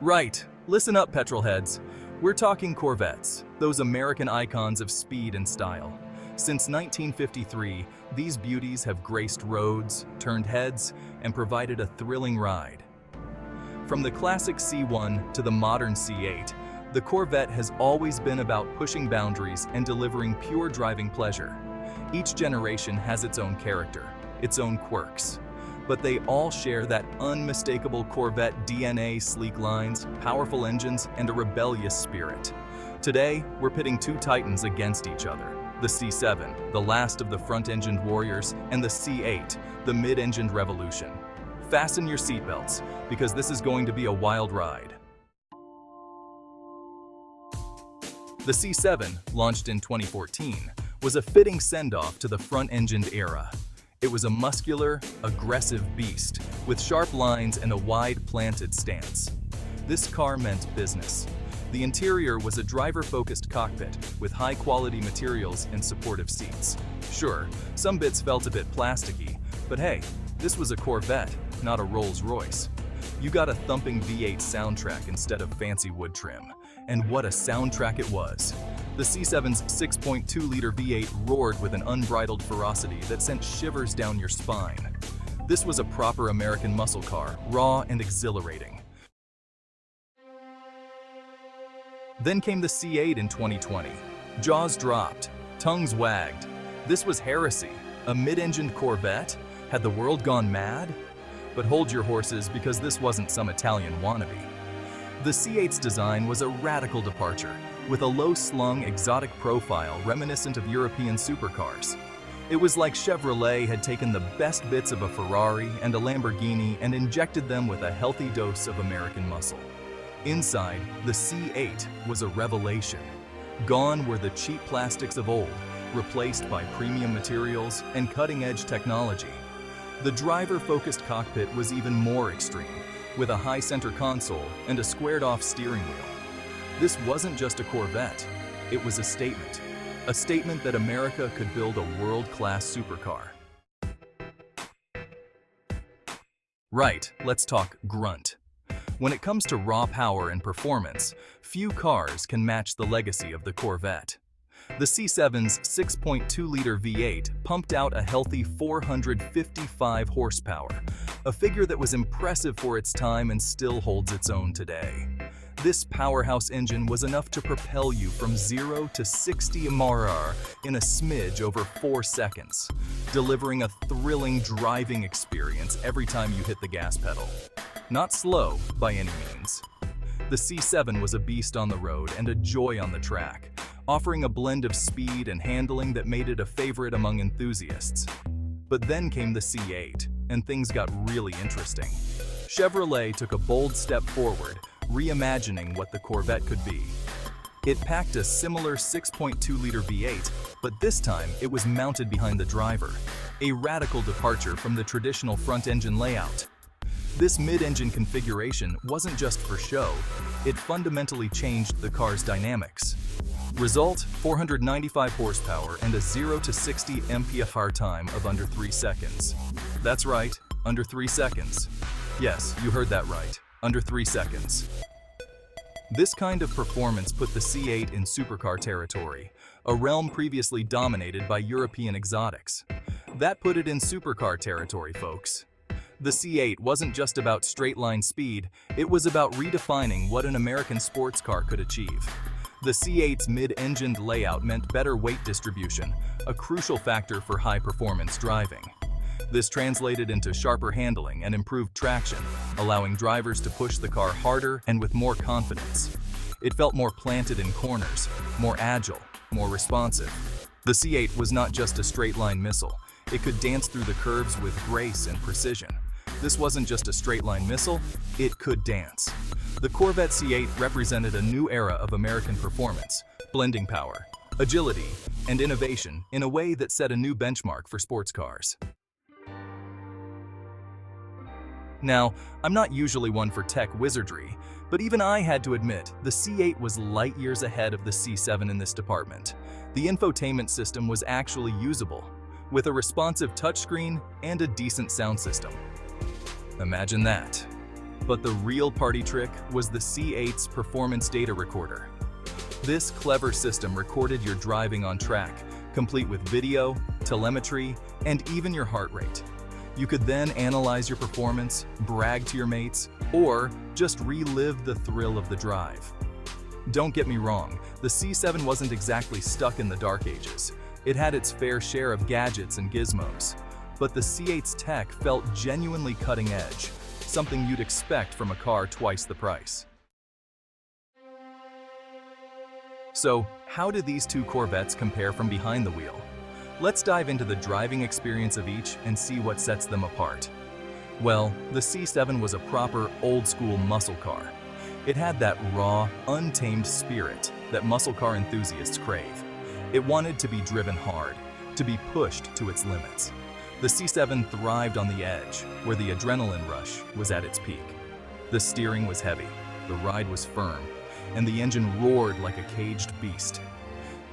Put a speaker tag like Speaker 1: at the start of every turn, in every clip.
Speaker 1: Right. Listen up, petrolheads. We're talking Corvettes, those American icons of speed and style. Since 1953, these beauties have graced roads, turned heads, and provided a thrilling ride. From the classic C1 to the modern C8, the Corvette has always been about pushing boundaries and delivering pure driving pleasure. Each generation has its own character, its own quirks, but they all share that unmistakable Corvette DNA: sleek lines, powerful engines, and a rebellious spirit. Today, we're pitting two titans against each other. The C7, the last of the front-engined warriors, and the C8, the mid-engined revolution. Fasten your seatbelts, because this is going to be a wild ride. The C7, launched in 2014, was a fitting send-off to the front-engined era. It was a muscular, aggressive beast, with sharp lines and a wide planted stance. This car meant business. The interior was a driver-focused cockpit with high-quality materials and supportive seats. Sure, some bits felt a bit plasticky, but hey, this was a Corvette, not a Rolls-Royce. You got a thumping V8 soundtrack instead of fancy wood trim. And what a soundtrack it was! The C7's 6.2-liter V8 roared with an unbridled ferocity that sent shivers down your spine. This was a proper American muscle car, raw and exhilarating. Then came the C8 in 2020. Jaws dropped, tongues wagged. This was heresy. A mid-engined Corvette? Had the world gone mad? But hold your horses, because this wasn't some Italian wannabe. The C8's design was a radical departure, with a low-slung, exotic profile reminiscent of European supercars. It was like Chevrolet had taken the best bits of a Ferrari and a Lamborghini and injected them with a healthy dose of American muscle. Inside, the C8 was a revelation. Gone were the cheap plastics of old, replaced by premium materials and cutting-edge technology. The driver-focused cockpit was even more extreme, with a high center console and a squared-off steering wheel. This wasn't just a Corvette, it was a statement. A statement that America could build a world-class supercar. Right, let's talk grunt. When it comes to raw power and performance, few cars can match the legacy of the Corvette. The C7's 6.2-liter V8 pumped out a healthy 455 horsepower, a figure that was impressive for its time and still holds its own today. This powerhouse engine was enough to propel you from 0 to 60 mph in a smidge over 4 seconds, delivering a thrilling driving experience every time you hit the gas pedal. Not slow, by any means. The C7 was a beast on the road and a joy on the track, offering a blend of speed and handling that made it a favorite among enthusiasts. But then came the C8, and things got really interesting. Chevrolet took a bold step forward, reimagining what the Corvette could be. It packed a similar 6.2-liter V8, but this time it was mounted behind the driver, a radical departure from the traditional front-engine layout. This mid-engine configuration wasn't just for show, it fundamentally changed the car's dynamics. Result, 495 horsepower and a 0 to 60 mph time of under 3 seconds. That's right, under 3 seconds. Yes, you heard that right, under 3 seconds. This kind of performance put the C8 in supercar territory, a realm previously dominated by European exotics. That put it in supercar territory, folks. The C8 wasn't just about straight-line speed, it was about redefining what an American sports car could achieve. The C8's mid-engined layout meant better weight distribution, a crucial factor for high-performance driving. This translated into sharper handling and improved traction, allowing drivers to push the car harder and with more confidence. It felt more planted in corners, more agile, more responsive. The C8 was not just a straight-line missile. It could dance through the curves with grace and precision. This wasn't just a straight-line missile, it could dance. The Corvette C8 represented a new era of American performance, blending power, agility, and innovation in a way that set a new benchmark for sports cars. Now, I'm not usually one for tech wizardry, but even I had to admit the C8 was light years ahead of the C7 in this department. The infotainment system was actually usable, with a responsive touchscreen and a decent sound system. Imagine that. But the real party trick was the C8's performance data recorder. This clever system recorded your driving on track, complete with video, telemetry, and even your heart rate. You could then analyze your performance, brag to your mates, or just relive the thrill of the drive. Don't get me wrong, the C7 wasn't exactly stuck in the dark ages. It had its fair share of gadgets and gizmos. But the C8's tech felt genuinely cutting edge, something you'd expect from a car twice the price. So, how do these two Corvettes compare from behind the wheel? Let's dive into the driving experience of each and see what sets them apart. Well, the C7 was a proper old-school muscle car. It had that raw, untamed spirit that muscle car enthusiasts crave. It wanted to be driven hard, to be pushed to its limits. The C7 thrived on the edge, where the adrenaline rush was at its peak. The steering was heavy, the ride was firm, and the engine roared like a caged beast.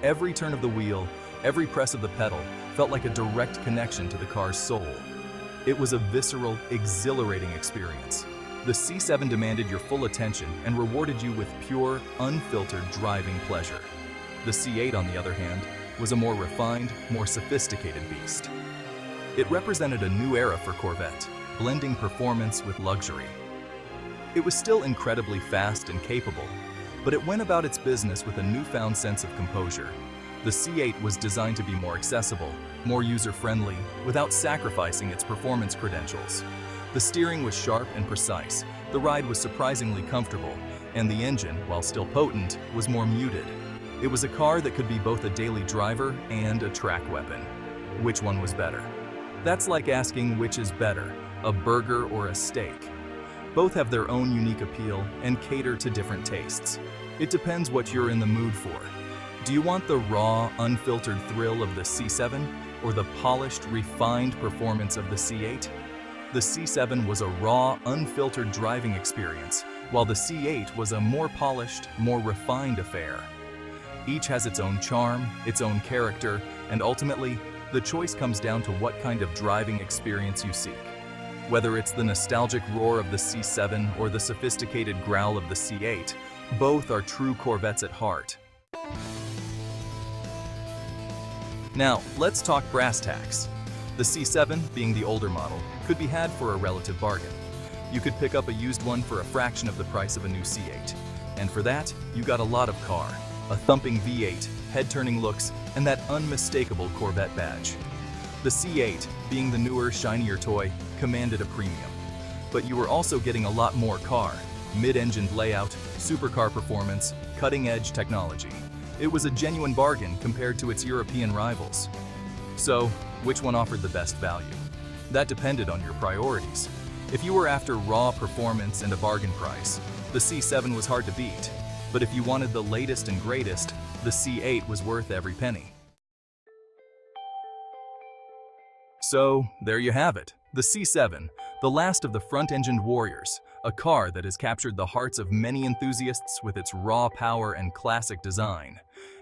Speaker 1: Every turn of the wheel, every press of the pedal felt like a direct connection to the car's soul. It was a visceral, exhilarating experience. The C7 demanded your full attention and rewarded you with pure, unfiltered driving pleasure. The C8, on the other hand, was a more refined, more sophisticated beast. It represented a new era for Corvette, blending performance with luxury. It was still incredibly fast and capable, but it went about its business with a newfound sense of composure. The C8 was designed to be more accessible, more user-friendly, without sacrificing its performance credentials. The steering was sharp and precise, the ride was surprisingly comfortable, and the engine, while still potent, was more muted. It was a car that could be both a daily driver and a track weapon. Which one was better? That's like asking which is better, a burger or a steak. Both have their own unique appeal and cater to different tastes. It depends what you're in the mood for. Do you want the raw, unfiltered thrill of the C7 or the polished, refined performance of the C8? The C7 was a raw, unfiltered driving experience, while the C8 was a more polished, more refined affair. Each has its own charm, its own character, and ultimately, the choice comes down to what kind of driving experience you seek. Whether it's the nostalgic roar of the C7 or the sophisticated growl of the C8, both are true Corvettes at heart. Now, let's talk brass tacks. The C7, being the older model, could be had for a relative bargain. You could pick up a used one for a fraction of the price of a new C8. And for that, you got a lot of car, a thumping V8, head-turning looks, and that unmistakable Corvette badge. The C8, being the newer, shinier toy, commanded a premium. But you were also getting a lot more car, mid-engined layout, supercar performance, cutting-edge technology. It was a genuine bargain compared to its European rivals. So, which one offered the best value? That depended on your priorities. If you were after raw performance and a bargain price, the C7 was hard to beat. But if you wanted the latest and greatest, the C8 was worth every penny. So, there you have it, the C7, the last of the front-engined warriors, a car that has captured the hearts of many enthusiasts with its raw power and classic design.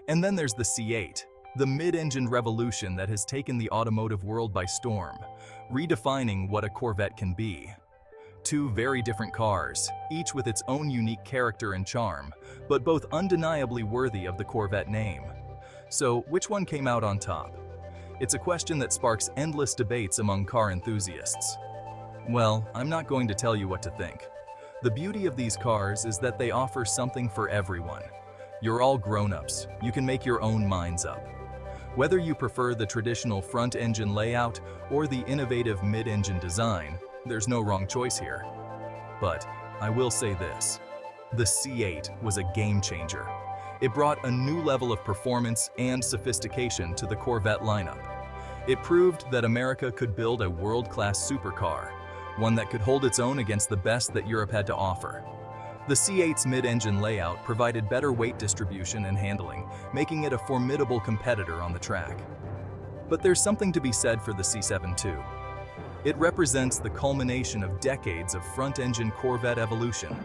Speaker 1: And then there's the C8, the mid-engined revolution that has taken the automotive world by storm, redefining what a Corvette can be. Two very different cars, each with its own unique character and charm, but both undeniably worthy of the Corvette name. So, which one came out on top? It's a question that sparks endless debates among car enthusiasts. Well, I'm not going to tell you what to think. The beauty of these cars is that they offer something for everyone. You're all grown-ups, you can make your own minds up. Whether you prefer the traditional front-engine layout or the innovative mid-engine design, there's no wrong choice here. But I will say this, the C8 was a game changer. It brought a new level of performance and sophistication to the Corvette lineup. It proved that America could build a world-class supercar, one that could hold its own against the best that Europe had to offer. The C8's mid-engine layout provided better weight distribution and handling, making it a formidable competitor on the track. But there's something to be said for the C7 too. It represents the culmination of decades of front-engine Corvette evolution.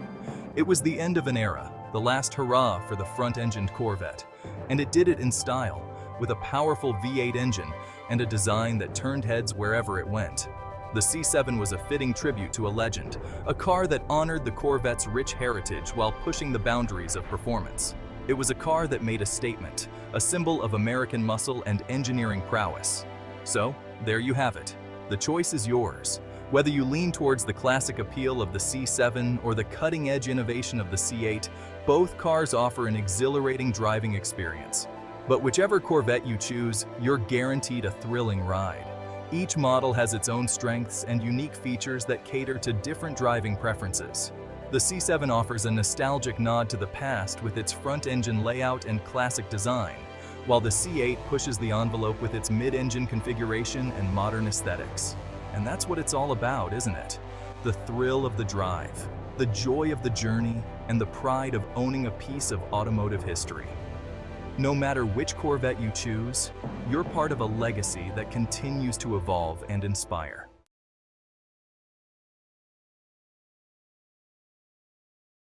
Speaker 1: It was the end of an era, the last hurrah for the front-engined Corvette, and it did it in style, with a powerful V8 engine and a design that turned heads wherever it went. The C7 was a fitting tribute to a legend, a car that honored the Corvette's rich heritage while pushing the boundaries of performance. It was a car that made a statement, a symbol of American muscle and engineering prowess. So, there you have it. The choice is yours. Whether you lean towards the classic appeal of the C7 or the cutting-edge innovation of the C8, both cars offer an exhilarating driving experience. But whichever Corvette you choose, you're guaranteed a thrilling ride. Each model has its own strengths and unique features that cater to different driving preferences. The C7 offers a nostalgic nod to the past with its front-engine layout and classic design, while the C8 pushes the envelope with its mid-engine configuration and modern aesthetics. And that's what it's all about, isn't it? The thrill of the drive, the joy of the journey, and the pride of owning a piece of automotive history. No matter which Corvette you choose, you're part of a legacy that continues to evolve and inspire.